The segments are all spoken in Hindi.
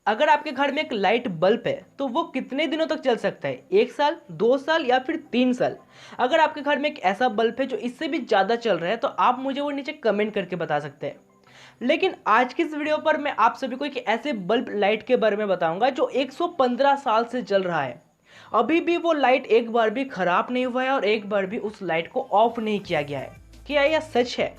अगर आपके घर में एक लाइट बल्ब है तो वो कितने दिनों तक चल सकता है? 1 साल, 2 साल या फिर 3 साल? अगर आपके घर में एक ऐसा बल्ब है जो इससे भी ज़्यादा चल रहा है तो आप मुझे वो नीचे कमेंट करके बता सकते हैं। लेकिन आज की इस वीडियो पर मैं आप सभी को एक ऐसे बल्ब लाइट के बारे में बताऊंगा जो 115 साल से जल रहा है। अभी भी वो लाइट एक बार भी खराब नहीं हुआ है और एक बार भी उस लाइट को ऑफ नहीं किया गया है। क्या यह सच है?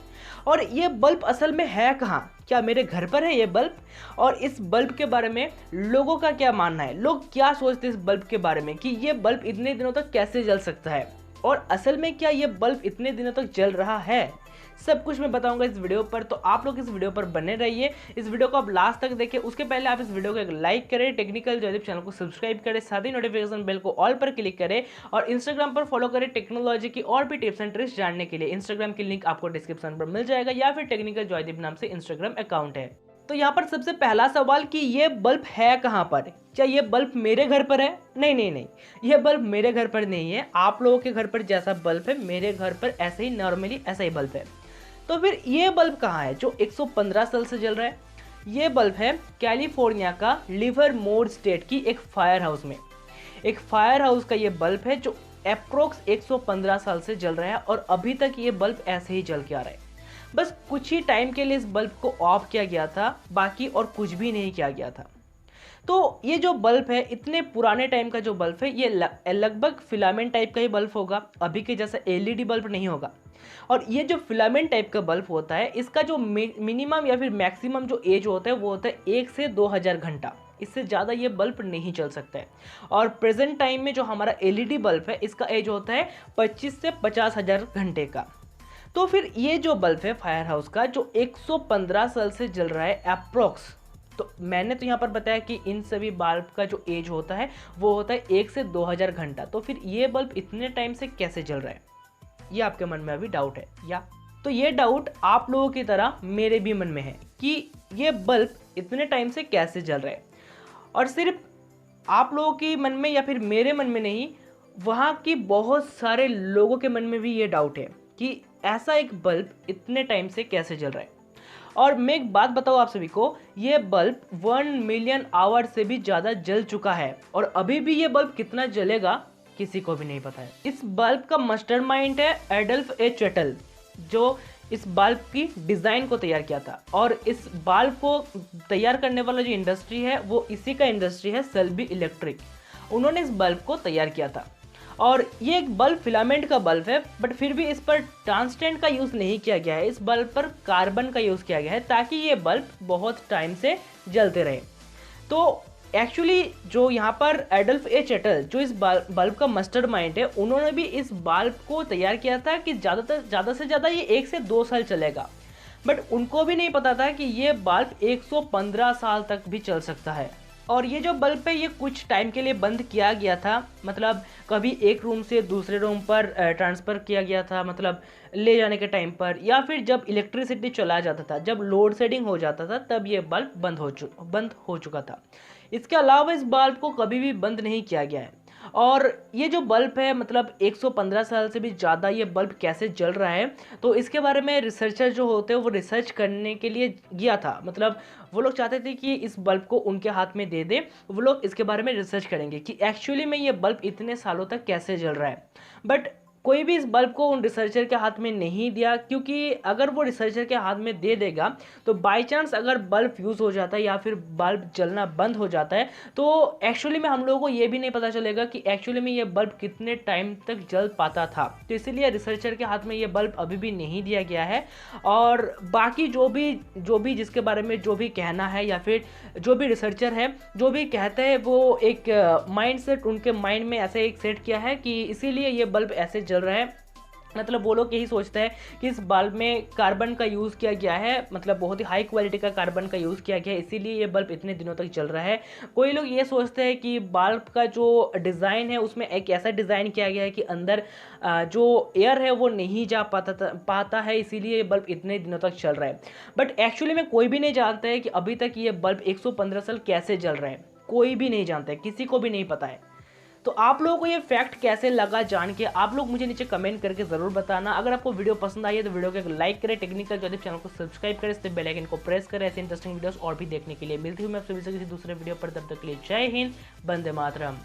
और ये बल्ब असल में है कहाँ? क्या मेरे घर पर है ये बल्ब? और इस बल्ब के बारे में लोगों का क्या मानना है? लोग क्या सोचते हैं इस बल्ब के बारे में कि ये बल्ब इतने दिनों तक कैसे जल सकता है? और असल में क्या ये बल्ब इतने दिनों तक जल रहा है? सब कुछ मैं बताऊंगा इस वीडियो पर, तो आप लोग इस वीडियो पर बने रहिए। इस वीडियो को आप लास्ट तक देखें। उसके पहले आप इस वीडियो को एक लाइक करें, टेक्निकल जॉयदीप चैनल को सब्सक्राइब करें, साथ ही नोटिफिकेशन बेल को ऑल पर क्लिक करें और इंस्टाग्राम पर फॉलो करें टेक्नोलॉजी की और भी टिप्स एंड ट्रिक्स जानने के लिए। इंस्टाग्राम की लिंक आपको डिस्क्रिप्शन पर मिल जाएगा या फिर टेक्निकल जॉयदीप नाम से इंस्टाग्राम अकाउंट है। तो यहाँ पर सबसे पहला सवाल कि ये बल्ब है कहाँ पर? क्या ये बल्ब मेरे घर पर है? नहीं नहीं नहीं, ये बल्ब मेरे घर पर नहीं है। आप लोगों के घर पर जैसा बल्ब है मेरे घर पर ऐसे ही नॉर्मली ऐसा ही बल्ब है। तो फिर ये बल्ब कहाँ है जो 115 साल से जल रहा है? ये बल्ब है कैलिफोर्निया का लिवरमोर स्टेट की एक फायर हाउस में। एक फायर हाउस का ये बल्ब है जो अप्रोक्स 115 साल से जल रहा है और अभी तक ये बल्ब ऐसे ही जल के आ रहा है। बस कुछ ही टाइम के लिए इस बल्ब को ऑफ किया गया था, बाकी और कुछ भी नहीं किया गया था। तो ये जो बल्ब है, इतने पुराने टाइम का जो बल्ब है, ये लगभग फिलामेंट टाइप का ही बल्ब होगा, अभी के जैसा एलईडी बल्ब नहीं होगा। और ये जो फिलामेंट टाइप का बल्ब होता है, इसका जो मिनिमम या फिर मैक्सिमम जो एज होता है वो होता है 1 से 2000 घंटा। इससे ज़्यादा ये बल्ब नहीं चल सकता है। और प्रेजेंट टाइम में जो हमारा एलईडी बल्ब है, इसका एज होता है 25 से 50,000 घंटे का। तो फिर ये जो बल्ब है फायर हाउस का जो 115 साल से जल रहा है अप्रोक्स, तो मैंने तो यहाँ पर बताया कि इन सभी बल्ब का जो एज होता है वो होता है 1 से 2000 घंटा। तो फिर ये बल्ब इतने टाइम से कैसे जल रहा है? ये आपके मन में अभी डाउट है या? तो ये डाउट आप लोगों की तरह मेरे भी मन में है कि ये बल्ब इतने टाइम से कैसे जल रहा है। और सिर्फ आप लोगों के मन में या फिर मेरे मन में नहीं, वहाँ की बहुत सारे लोगों के मन में भी ये डाउट है कि ऐसा एक बल्ब इतने टाइम से कैसे जल रहा है। और मैं एक बात बताऊँ आप सभी को, ये बल्ब 1 मिलियन आवर से भी ज़्यादा जल चुका है और अभी भी ये बल्ब कितना जलेगा किसी को भी नहीं पता है। इस बल्ब का मास्टरमाइंड है एडल्फ ए चेटल, जो इस बल्ब की डिज़ाइन को तैयार किया था। और इस बल्ब को तैयार करने वाला जो इंडस्ट्री है वो इसी का इंडस्ट्री है, सेल्बी इलेक्ट्रिक। उन्होंने इस बल्ब को तैयार किया था और ये एक बल्ब फिलामेंट का बल्ब है, बट फिर भी इस पर टंगस्टन का यूज़ नहीं किया गया है। इस बल्ब पर कार्बन का यूज़ किया गया है ताकि ये बल्ब बहुत टाइम से जलते रहे। तो एक्चुअली जो यहाँ पर एडल्फ ए चेटल, जो इस बल्ब का मास्टरमाइंड है, उन्होंने भी इस बल्ब को तैयार किया था कि ज़्यादा से ज़्यादा ये 1 से 2 साल चलेगा। बट उनको भी नहीं पता था कि ये बल्ब 115 साल तक भी चल सकता है। और ये जो बल्ब है ये कुछ टाइम के लिए बंद किया गया था, मतलब कभी एक रूम से दूसरे रूम पर ट्रांसफ़र किया गया था, मतलब ले जाने के टाइम पर, या फिर जब इलेक्ट्रिसिटी चला जाता था, जब लोड शेडिंग हो जाता था, तब ये बल्ब बंद हो चुका था। इसके अलावा इस बल्ब को कभी भी बंद नहीं किया गया है। और ये जो बल्ब है, मतलब 115 साल से भी ज़्यादा ये बल्ब कैसे जल रहा है, तो इसके बारे में रिसर्चर जो होते हैं वो रिसर्च करने के लिए गया था। मतलब वो लोग चाहते थे कि इस बल्ब को उनके हाथ में दे दे, वो लोग इसके बारे में रिसर्च करेंगे कि एक्चुअली में ये बल्ब इतने सालों तक कैसे जल रहा है। बट कोई भी इस बल्ब को उन रिसर्चर के हाथ में नहीं दिया, क्योंकि अगर वो रिसर्चर के हाथ में दे देगा तो बाय चांस अगर बल्ब फ्यूज़ हो जाता है या फिर बल्ब जलना बंद हो जाता है तो एक्चुअली में हम लोगों को ये भी नहीं पता चलेगा कि एक्चुअली में ये बल्ब कितने टाइम तक जल पाता था। तो इसीलिए रिसर्चर के हाथ में ये बल्ब अभी भी नहीं दिया गया है। और बाकी जो भी जिसके बारे में जो भी कहना है या फिर जो भी रिसर्चर है जो भी कहते हैं, वो एक माइंड सेट उनके माइंड में ऐसे एक सेट किया है कि इसीलिए ये बल्ब ऐसे जल रहा है। मतलब वो लोग यही सोचते हैं कि इस बल्ब में कार्बन का यूज़ किया गया है, मतलब बहुत ही हाई क्वालिटी का कार्बन का यूज़ किया गया है, इसीलिए ये बल्ब इतने दिनों तक चल रहा है। कोई लोग ये सोचते हैं कि बल्ब का जो डिज़ाइन है उसमें एक ऐसा डिज़ाइन किया गया है कि अंदर जो एयर है वो नहीं जा पाता है, इसीलिए ये बल्ब इतने दिनों तक चल रहा है। बट एक्चुअली में कोई भी नहीं जानता है कि अभी तक ये बल्ब 115 साल कैसे जल रहा है। कोई भी नहीं जानता है, किसी को भी नहीं पता है। तो आप लोगों को ये फैक्ट कैसे लगा जान के आप लोग मुझे नीचे कमेंट करके जरूर बताना। अगर आपको वीडियो पसंद आई है तो वीडियो को एक लाइक करें, टेक्निकल ज्योतिष चैनल को सब्सक्राइब करें, इस बेल आइकन को प्रेस करें ऐसे इंटरेस्टिंग वीडियोस और भी देखने के लिए। मिलती हूँ मैं आप सभी से किसी दूसरे वीडियो पर, तब तक के लिए जय हिंद, वंदे मातरम।